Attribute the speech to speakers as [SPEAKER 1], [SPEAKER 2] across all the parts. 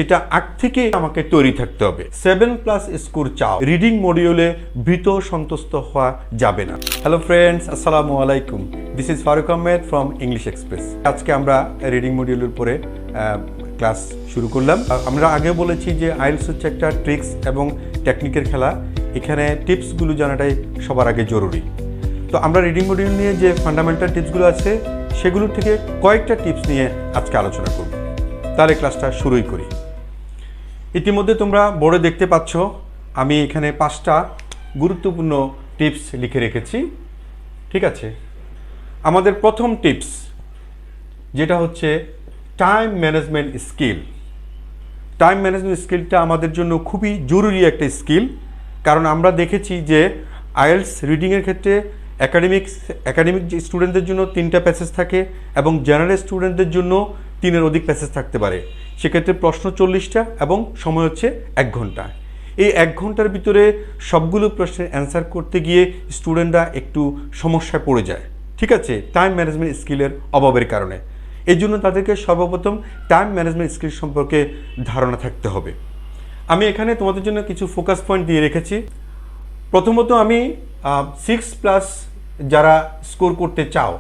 [SPEAKER 1] এটা আগ থেকে আমাকে তৈরি থাকতে হবে। 7+ স্কোর চাও, রিডিং মডিউলে ভীত সন্তুষ্ট হওয়া যাবে না। হ্যালো ফ্রেন্ডস, আসসালামু আলাইকুম। This is Faruk Ahmed from English Express. আজকে আমরা রিডিং মডিউলের উপরে ক্লাস শুরু করলাম। আমরা আগে বলেছি যে আইএলটিএস হচ্ছে একটা ট্রিক্স এবং টেকনিকের খেলা। এখানে টিপসগুলো জানাটাই সবার আগে জরুরি। তো আমরা রিডিং মডিউল নিয়ে যে ফান্ডামেন্টাল টিপসগুলো আছে সেগুলোর থেকে কয়েকটা টিপস নিয়ে আজকে আলোচনা করব। তাহলে ক্লাসটা শুরুই করি। ইতিমধ্যে তোমরা বোর্ডে দেখতে পাচ্ছ আমি এখানে 5টা গুরুত্বপূর্ণ টিপস লিখে রেখেছি। ঠিক আছে, আমাদের প্রথম টিপস যেটা হচ্ছে time management skill. Time management স্কিলটা আমাদের জন্য খুবই জরুরি একটা স্কিল, কারণ আমরা দেখেছি যে আইএলটিএস রিডিংয়ের ক্ষেত্রে একাডেমিক স্টুডেন্টদের জন্য 3টা প্যাসেজ থাকে এবং জেনারেল স্টুডেন্টদের জন্য 3-এর অধিক প্যাসেজ থাকতে পারে। সেক্ষেত্রে প্রশ্ন 40টা এবং সময় হচ্ছে 1 ঘন্টা। এই 1 ঘন্টার ভিতরে সবগুলো প্রশ্নের অ্যান্সার করতে গিয়ে স্টুডেন্টরা একটু সমস্যায় পড়ে যায়। ঠিক আছে, টাইম ম্যানেজমেন্ট স্কিলের অভাবের কারণে। এই জন্য তাদেরকে সর্বপ্রথম টাইম ম্যানেজমেন্ট স্কিল সম্পর্কে ধারণা থাকতে হবে। আমি এখানে তোমাদের জন্য কিছু ফোকাস পয়েন্ট দিয়ে রেখেছি। প্রথমত আমি 6+ যারা স্কোর করতে চাও,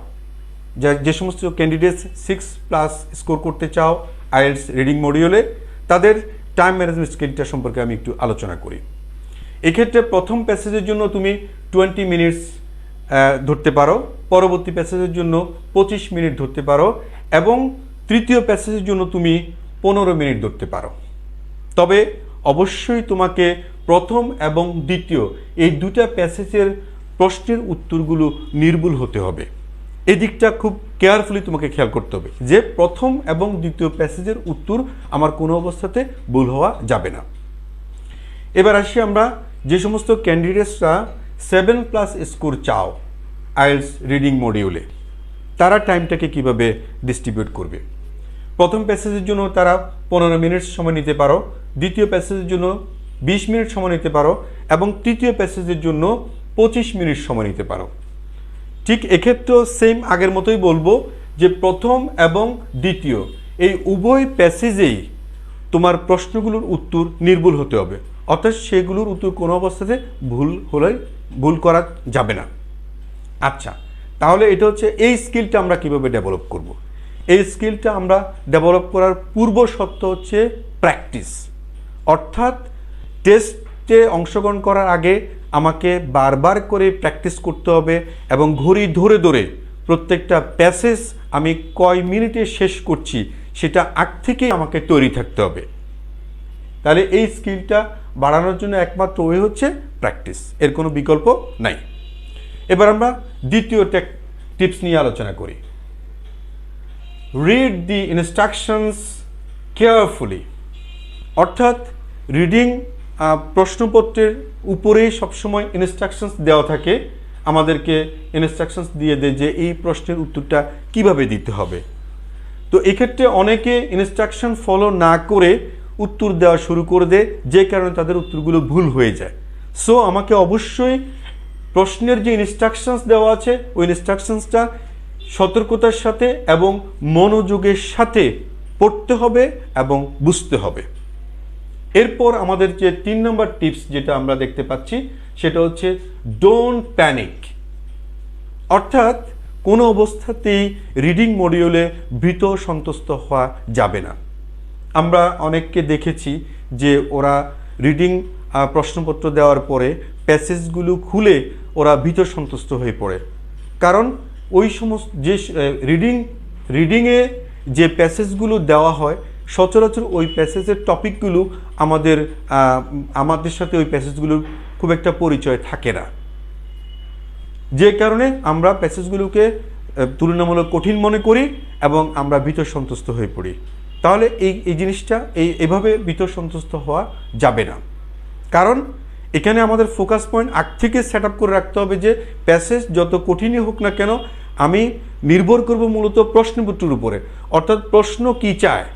[SPEAKER 1] যে সমস্ত ক্যান্ডিডেটস 6+ স্কোর করতে চাও আইএলটিএস রিডিং মডিউলে, তাদের টাইম ম্যানেজমেন্ট স্কিলটা সম্পর্কে আমি একটু আলোচনা করি। এক্ষেত্রে প্রথম প্যাসেজের জন্য তুমি 20 মিনিটস ধরতে পারো, পরবর্তী প্যাসেজের জন্য 25 মিনিট ধরতে পারো এবং তৃতীয় প্যাসেজের জন্য তুমি 15 মিনিট ধরতে পারো। তবে অবশ্যই তোমাকে প্রথম এবং দ্বিতীয় এই দুটা প্যাসেজের প্রশ্নের উত্তরগুলো নির্ভুল হতে হবে। এই দিকটা খুব কেয়ারফুলি তোমাকে খেয়াল করতে হবে যে প্রথম এবং দ্বিতীয় প্যাসেজের উত্তর আমার কোনো অবস্থাতে ভুল হওয়া যাবে না। এবার আসি আমরা যে সমস্ত ক্যান্ডিডেটসরা 7+ স্কোর চাও আইএলটিএস রিডিং মডিউলে, তারা টাইমটাকে কিভাবে ডিস্ট্রিবিউট করবে। প্রথম প্যাসেজের জন্য তারা 15 মিনিট সময় নিতে পারো, দ্বিতীয় প্যাসেজের জন্য 20 মিনিট সময় নিতে পারো এবং তৃতীয় প্যাসেজের জন্য 25 মিনিট সময় নিতে পারো। ঠিক এক্ষেত্রেও সেম আগের মতোই বলবো যে প্রথম এবং দ্বিতীয় এই উভয় প্যাসেজেই তোমার প্রশ্নগুলোর উত্তর নির্ভুল হতে হবে, অর্থাৎ সেগুলোর উত্তর কোনো অবস্থাতে ভুল করা যাবে না। আচ্ছা, তাহলে এটা হচ্ছে এই স্কিলটা আমরা কিভাবে ডেভেলপ করব। এই স্কিলটা আমরা ডেভেলপ করার পূর্ব শর্ত হচ্ছে প্র্যাকটিস, অর্থাৎ টেস্টে অংশগ্রহণ করার আগে আমাকে বারবার করে প্র্যাকটিস করতে হবে এবং ঘড়ি ধরে ধরে প্রত্যেকটা প্যাসেজ আমি কয় মিনিটে শেষ করছি সেটা আগ থেকেই আমাকে তৈরি থাকতে হবে। তাহলে এই স্কিলটা বাড়ানোর জন্য একমাত্র ওয়ে হচ্ছে প্র্যাকটিস, এর কোনো বিকল্প নাই। এবার আমরা দ্বিতীয় টিপস নিয়ে আলোচনা করি। রিড দি ইনস্ট্রাকশনস কেয়ারফুলি, অর্থাৎ রিডিং প্রশ্নপত্রের উপরেই সবসময় ইনস্ট্রাকশনস দেওয়া থাকে, আমাদেরকে ইনস্ট্রাকশনস দিয়ে দেয় যে এই প্রশ্নের উত্তরটা কিভাবে দিতে হবে। তো এক্ষেত্রে অনেকে ইনস্ট্রাকশন ফলো না করে উত্তর দেওয়া শুরু করে দেয়, যে কারণে তাদের উত্তরগুলো ভুল হয়ে যায়। সো আমাকে অবশ্যই প্রশ্নের যে ইনস্ট্রাকশনস দেওয়া আছে ওই ইনস্ট্রাকশনসটা সতর্কতার সাথে এবং মনোযোগের সাথে পড়তে হবে এবং বুঝতে হবে। এরপর আমাদের যে 3 নম্বর টিপস যেটা আমরা দেখতে পাচ্ছি সেটা হচ্ছে ডোন্ট প্যানিক, অর্থাৎ কোনো অবস্থাতেই রিডিং মডিউলে ভীত সন্তুষ্ট হওয়া যাবে না। আমরা অনেককে দেখেছি যে ওরা রিডিং প্রশ্নপত্র দেওয়ার পরে প্যাসেজগুলো খুলে ওরা ভীত সন্তুষ্ট হয়ে পড়ে, কারণ ওই সমস্ত যে রিডিংয়ে যে প্যাসেজগুলো দেওয়া হয় সচরাচর ওই প্যাসেজের টপিকগুলো আমাদের সাথে ওই প্যাসেজগুলোর খুব একটা পরিচয় থাকে না, যে কারণে আমরা প্যাসেজগুলোকে তুলনামূলক কঠিন মনে করি এবং আমরা ভীত সন্তুষ্ট হয়ে পড়ি। তাহলে এই জিনিসটা এইভাবে ভীত সন্তুষ্ট হওয়া যাবে না, কারণ এখানে আমাদের ফোকাস পয়েন্ট আগ থেকে সেট আপ করে রাখতে হবে যে প্যাসেজ যত কঠিনই হোক না কেন আমি নির্ভর করব মূলত প্রশ্নপত্রের উপরে, অর্থাৎ প্রশ্ন কি চায়,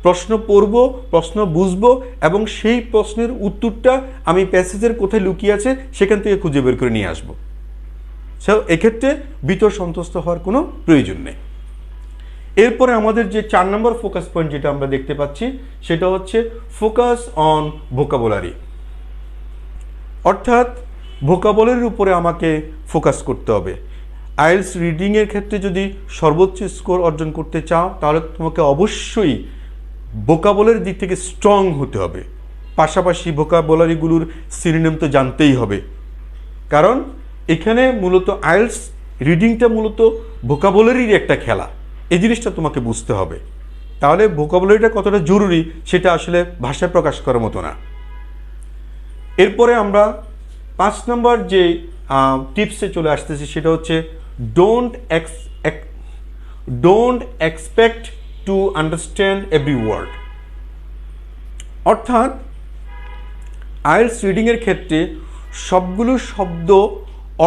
[SPEAKER 1] প্রশ্ন পড়ব, প্রশ্ন বুঝবো এবং সেই প্রশ্নের উত্তরটা আমি প্যাসেজের কোথায় লুকিয়ে আছে সেখান থেকে খুঁজে বের করে নিয়ে আসবো। সো এক্ষেত্রে ভীত সন্তুষ্ট হওয়ার কোনো প্রয়োজন নেই। এরপরে আমাদের যে 4 নম্বর ফোকাস পয়েন্ট যেটা আমরা দেখতে পাচ্ছি সেটা হচ্ছে ফোকাস অন ভোকাবুলারি, অর্থাৎ ভোকাবুলারির উপরে আমাকে ফোকাস করতে হবে। আইএলটিএস রিডিংয়ের ক্ষেত্রে যদি সর্বোচ্চ স্কোর অর্জন করতে চাও তাহলে তোমাকে অবশ্যই ভোকাবুলারির দিক থেকে স্ট্রং হতে হবে, পাশাপাশি ভোকাবুলারিগুলোর সিনোনিম তো জানতেই হবে, কারণ এখানে মূলত আইএলটিএস রিডিংটা মূলত ভোকাবুলারির একটা খেলা। এই জিনিসটা তোমাকে বুঝতে হবে। তাহলে ভোকাবুলারিটা কতটা জরুরি সেটা আসলে ভাষায় প্রকাশ করার মতো না। এরপরে আমরা 5 নম্বর যে টিপসে চলে আসতেছি সেটা হচ্ছে don't expect to understand every word. অর্থাৎ আইএলটিএস রিডিংয়ের ক্ষেত্রে সবগুলো শব্দ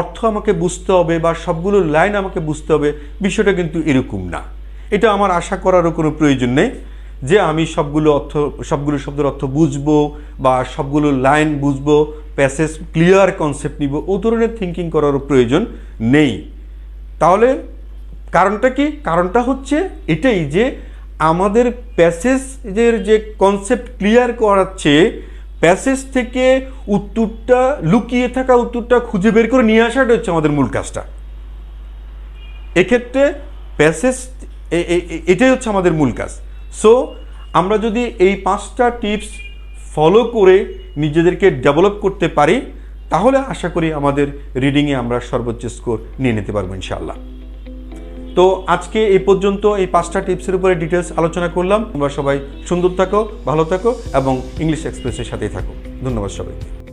[SPEAKER 1] অর্থ আমাকে বুঝতে হবে বা সবগুলো লাইন আমাকে বুঝতে হবে, বিষয়টা কিন্তু এরকম না। এটা আমার আশা করারও কোনো প্রয়োজন নেই যে আমি সবগুলো শব্দের অর্থ বুঝবো বা সবগুলো লাইন বুঝবো, প্যাসেজ ক্লিয়ার কনসেপ্ট নিব, ও ধরনের থিঙ্কিং করারও প্রয়োজন নেই। তাহলে কারণটা কি? কারণটা হচ্ছে এটাই যে আমাদের প্যাসেজের যে কনসেপ্ট ক্লিয়ার করাচ্ছে, প্যাসেজ থেকে উত্তরটা লুকিয়ে থাকা উত্তরটা খুঁজে বের করে নিয়ে আসাটা হচ্ছে আমাদের মূল কাজটা। এক্ষেত্রে প্যাসেজ এটাই হচ্ছে আমাদের মূল কাজ। সো আমরা যদি এই 5টা টিপস ফলো করে নিজেদেরকে ডেভেলপ করতে পারি তাহলে আশা করি আমাদের রিডিংয়ে আমরা সর্বোচ্চ স্কোর নিয়ে নিতে পারবো ইনশাআল্লাহ। তো আজকে এই পর্যন্ত এই 5টা টিপসের উপরে ডিটেলস আলোচনা করলাম। তোমরা সবাই সুন্দর থাকো, ভালো থাকো এবং ইংলিশ এক্সপ্রেসের সাথেই থাকো। ধন্যবাদ সবাইকে।